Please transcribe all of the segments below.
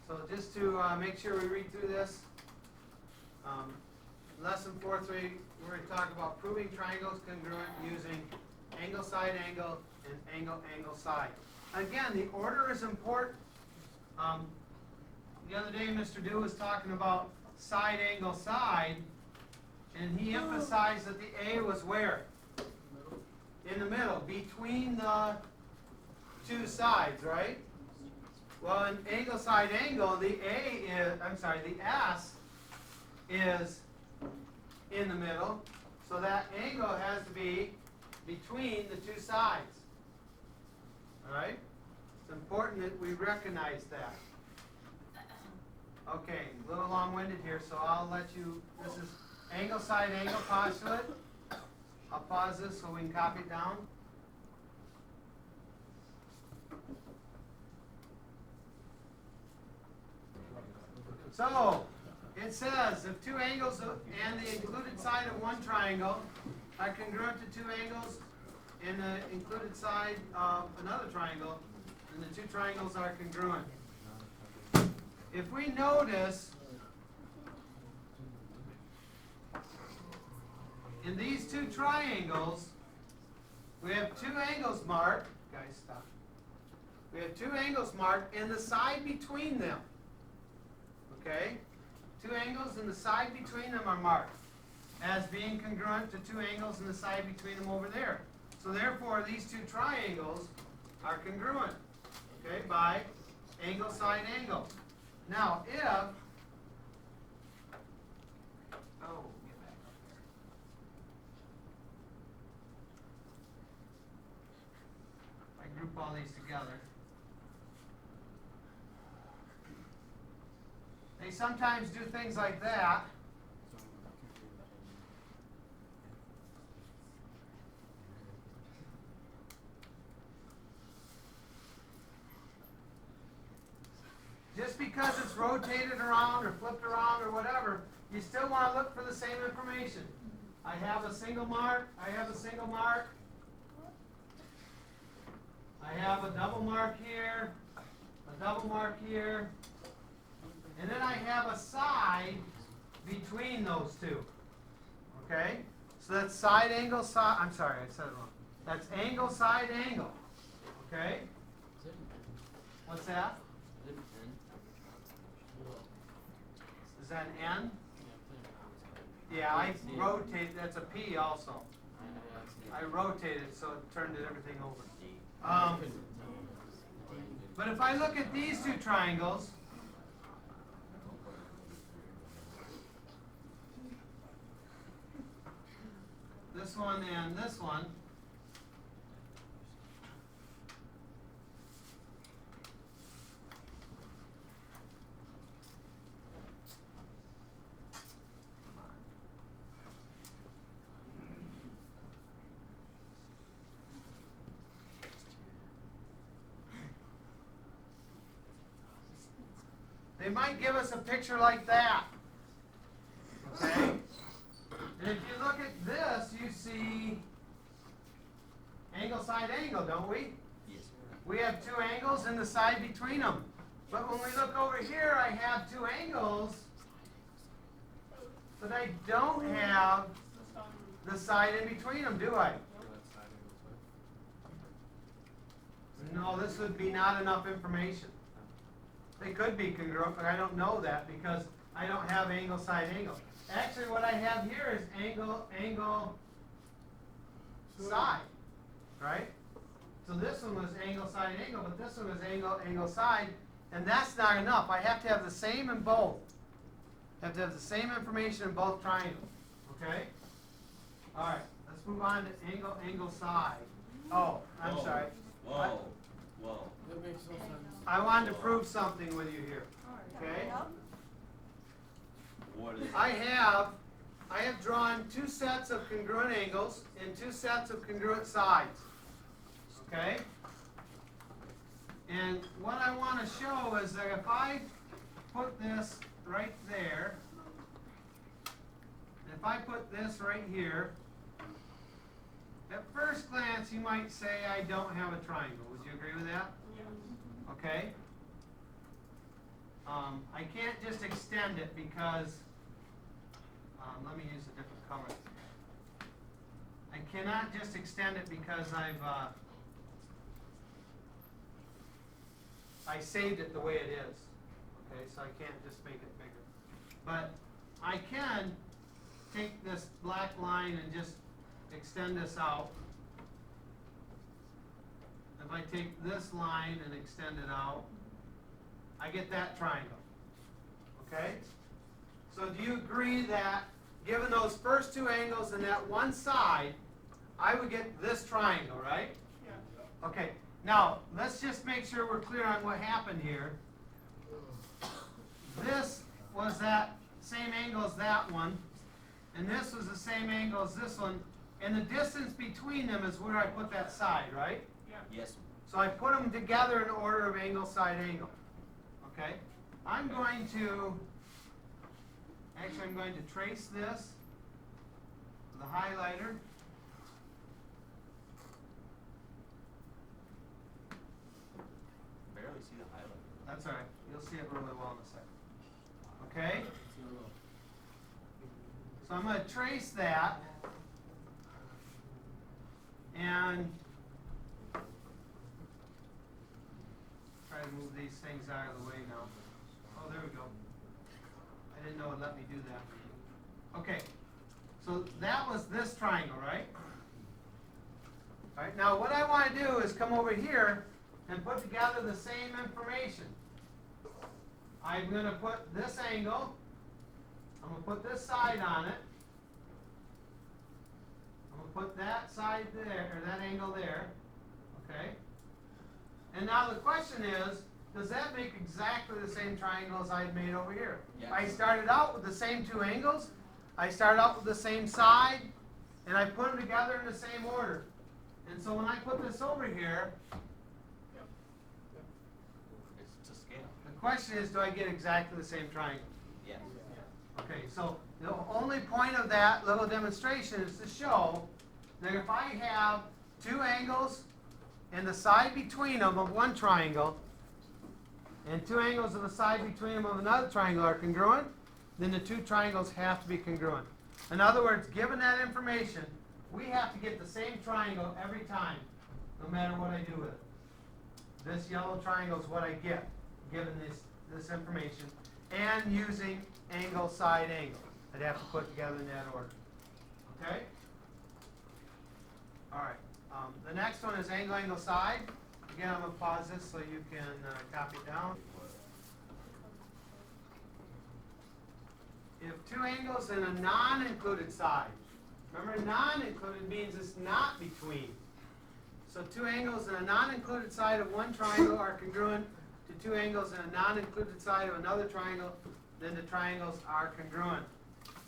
So just to make sure we read through this, lesson 4.3, we're going to talk about proving triangles congruent using angle, side, angle, and angle, angle, side. Again, the order is important. The other day, Mr. Dew was talking about side, angle, side, and he emphasized that the A was where? In the middle, between the two sides, right? Well, in angle, side, angle, the S is in the middle, so that angle has to be between the two sides. All right? It's important that we recognize that. Okay, a little long-winded here, so I'll let you, this is angle, side, angle postulate. I'll pause this so we can copy it down. So, it says if two angles and the included side of one triangle are congruent to two angles in the included side of another triangle, then the two triangles are congruent. If we notice, in these two triangles, we have two angles marked. Guys, stop. We have two angles marked and the side between them. Okay? Two angles and the side between them are marked as being congruent to two angles and the side between them over there. So therefore, these two triangles are congruent, okay, by angle, side, angle. Now, if, get back up here. I group all these together. They sometimes do things like that. Just because it's rotated around or flipped around or whatever, you still want to look for the same information. I have a single mark, I have a single mark. I have a double mark here, a double mark here. And then I have a side between those two. Okay? So that's side, angle, side. I'm sorry, I said it wrong. That's angle, side, angle. Okay? What's that? Is that an N? Yeah, I rotate. That's a P also. I rotated so it turned everything over. But if I look at these two triangles, this one and this one, they might give us a picture like that. Okay? And if you look at this, you see angle, side, angle, don't we? Yes. We have two angles and the side between them. But when we look over here, I have two angles, but I don't have the side in between them, do I? No, this would be not enough information. They could be congruent, but I don't know that because I don't have angle, side, angle. Actually, what I have here is angle, angle, side, right? So this one was angle, side, angle, but this one was angle, angle, side, and that's not enough. I have to have the same in both. I have to have the same information in both triangles, okay? All right, let's move on to angle, angle, side. Oh, I'm sorry. Whoa. Whoa. That makes no sense. I wanted to prove something with you here, okay? What is I have drawn two sets of congruent angles and two sets of congruent sides. Okay? And what I want to show is that if I put this right there, and if I put this right here, at first glance you might say I don't have a triangle. Would you agree with that? Okay? I can't just extend it because, let me use a different color. I cannot just extend it because I saved it the way it is. Okay, so I can't just make it bigger. But I can take this black line and just extend this out. If I take this line and extend it out, I get that triangle. Okay? So do you agree that given those first two angles and that one side, I would get this triangle, right? Yeah. Okay. Now, let's just make sure we're clear on what happened here. This was that same angle as that one, and this was the same angle as this one, and the distance between them is where I put that side, right? Yes. So I put them together in order of angle, side, angle. Okay? I'm going to trace this with a highlighter. Barely see the highlight. That's all right. You'll see it really well in a second. Okay? So I'm going to trace that. And try to move these things out of the way now. Oh, there we go. I didn't know it let me do that. Okay. So that was this triangle, right? All right. Now what I want to do is come over here and put together the same information. I'm going to put this angle. I'm going to put this side on it. I'm going to put that side there, or that angle there. Okay? And now the question is, does that make exactly the same triangle as I had made over here? Yes. I started out with the same two angles. I started out with the same side. And I put them together in the same order. And so when I put this over here, It's to scale. the question is, do I get exactly the same triangle? Yes. Okay, so the only point of that little demonstration is to show that if I have two angles and the side between them of one triangle and two angles of the side between them of another triangle are congruent, then the two triangles have to be congruent. In other words, given that information, we have to get the same triangle every time, no matter what I do with it. This yellow triangle is what I get, given this information, and using angle, side, angle. I'd have to put together in that order. Okay? All right. The next one is angle, angle, side. Again, I'm going to pause this so you can copy it down. If two angles and a non-included side. Remember, non-included means it's not between. So two angles and a non-included side of one triangle are congruent to two angles and a non-included side of another triangle, then the triangles are congruent.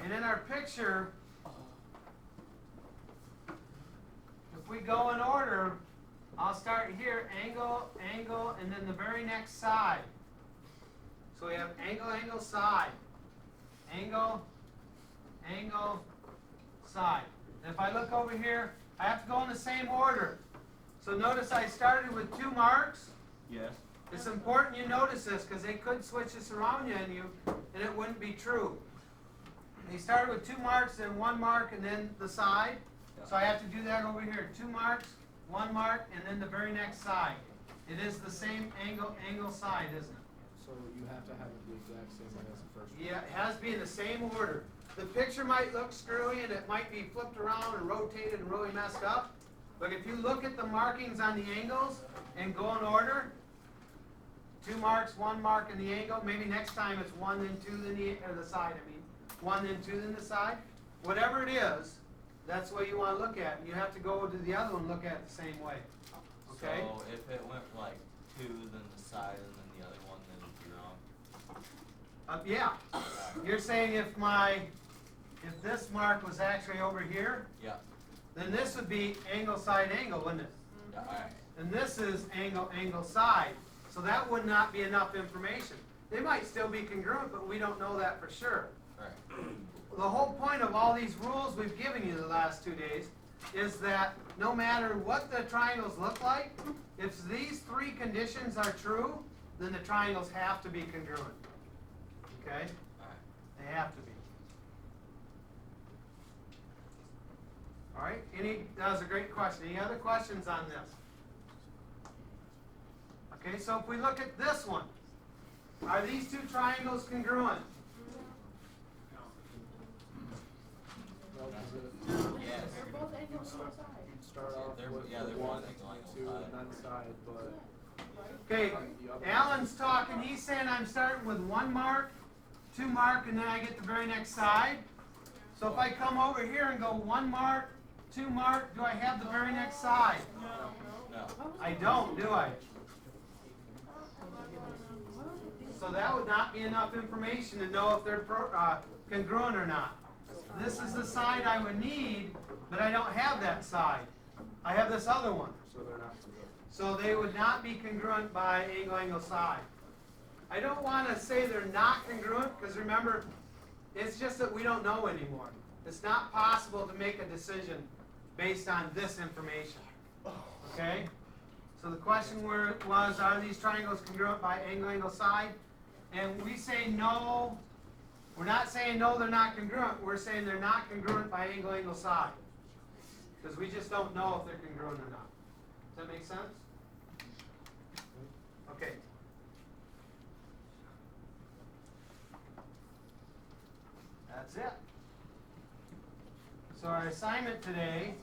And in our picture, if we go in order, I'll start here, angle, angle, and then the very next side. So we have angle, angle, side. Angle, angle, side. And if I look over here, I have to go in the same order. So notice I started with two marks. Yes. It's important you notice this because they could switch this around on you and it wouldn't be true. They started with two marks, then one mark, and then the side. So I have to do that over here. Two marks, one mark, and then the very next side. It is the same angle, angle, side, isn't it? So you have to have it the exact same way as the first one? Yeah, it has to be in the same order. The picture might look screwy and it might be flipped around and rotated and really messed up. But if you look at the markings on the angles and go in order, two marks, one mark in the angle, maybe next time it's one, then two, then the side, one, then two, then the side. Whatever it is, that's what you want to look at. And you have to go to the other one and look at it the same way. Okay? So if it went like two, then the side, and then the other one, then you're wrong. Yeah. You're saying if this mark was actually over here, Yeah. then this would be angle, side, angle, wouldn't it? Yeah. All right. And this is angle, angle, side. So that would not be enough information. They might still be congruent, but we don't know that for sure. All right. The whole point of all these rules we've given you the last 2 days is that no matter what the triangles look like, if these three conditions are true, then the triangles have to be congruent. okay? Alright. They have to be. All right, that was a great question. Any other questions on this? Okay, so if we look at this one, are these two triangles congruent? Well, 'cause Yes. They're both angles on the side. you'd start off They're- with yeah, the they're one, both angle on two, the and then side, but Okay, Alan's talking, he's saying I'm starting with one mark, two mark, and then I get the very next side. So if I come over here and go one mark, two mark, do I have the very next side? No. I don't, do I? So that would not be enough information to know if they're congruent or not. This is the side I would need, but I don't have that side. I have this other one. so they're not together. So they would not be congruent by angle side. I don't want to say they're not congruent, because remember, it's just that we don't know anymore. It's not possible to make a decision based on this information. Okay? So the question was, are these triangles congruent by angle side? And we say no. We're not saying no, they're not congruent. We're saying they're not congruent by angle side. Because we just don't know if they're congruent or not. Does that make sense? Okay. That's it. So our assignment today